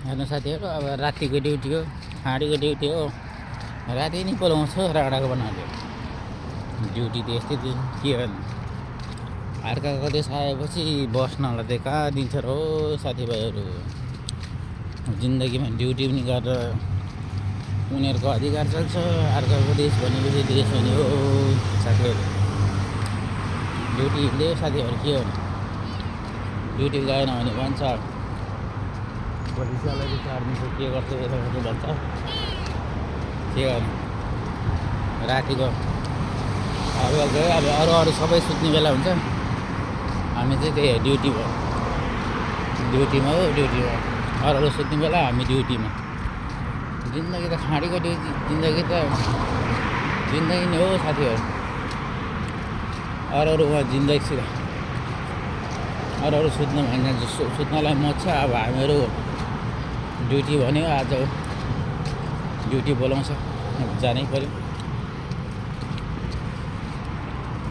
हेर्नु साथीहरू अब रातिको ड्युटी हो, हाँडीको ड्युटी हो, राति नै बोलाउँछ राडाको बनाले ड्युटी त यस्तै के गर्नु। अर्काको देश आएपछि बस्नलाई चाहिँ कहाँ दिन्छ र हो साथीभाइहरू। जिन्दगीमा ड्युटी पनि गरेर उनीहरूको अधिकार चल्छ। अर्काको देश भनेपछि देश हुने हो साथीहरू। ड्युटी हिँड्दै साथीहरू के गर्नु, ड्युटी गएन भने भन्छ पुलिसवालाले चार्दिन्छ, के गर्छ भन्छ, के गर्नु। रातिको अब गयो, अब अरू सबै सुत्ने बेला हुन्छ, हामी चाहिँ त्यही ड्युटीमा हो, ड्युटीमा अरू सुत्ने बेला हामी ड्युटीमा। जिन्दगी त खाँडीको ड्युटी, जिन्दगी नै हो साथीहरू। अरूमा जिन्दगी अरू सुत्नु भन्छ, सुत्नलाई मत छ। अब हामीहरू ड्युटी भन्यो, आज ड्युटी बोलाउँछ, जानै पऱ्यो।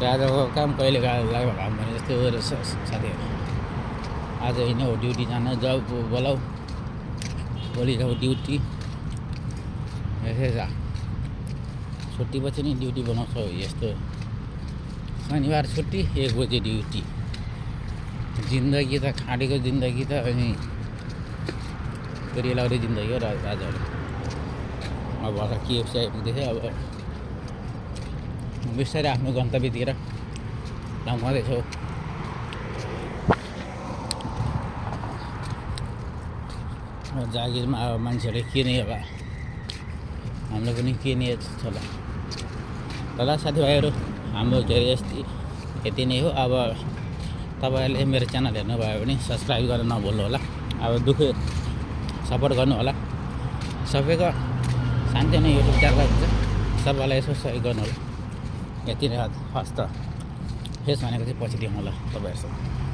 राजाको काम कहिले लाग्यो काम भने जस्तै हो रहेछ साथीहरू। आज हिँड्यो हो ड्युटी जान, जाऊ बोलाऊ, भोलि जाऊ ड्युटी। यसै छ, छुट्टी पछि नि ड्युटी बनाउँछ यस्तो। शनिबार छुट्टी, 1 बजे ड्युटी। जिन्दगी त खाँडीको जिन्दगी त अनि फेरि लाउने जिन्दगी हो राजाहरू। अब भर्खर KFC आइपुग्दैछ, अब बिस्तारै आफ्नो गन्तव्यतिर लाउँदैछौँ। जागिरमा अब मान्छेहरूले के नै होला, हाम्रो पनि के नै छ ल साथीभाइहरू। हाम्रो धेरै यति नै हो। अब तपाईँहरूले मेरो च्यानल हेर्नुभयो भने सब्सक्राइब गर्न नभुल्नु होला। अब सपोर्ट गर्नु होला। सबैको सानोतिनो युट्युब च्यानल हुन्छ, सबैलाई यसो सहयोग गर्नु होला। यति नै हस् त। फेस भनेको चाहिँ पछि देखाउँ ल तपाईँहरूसँग।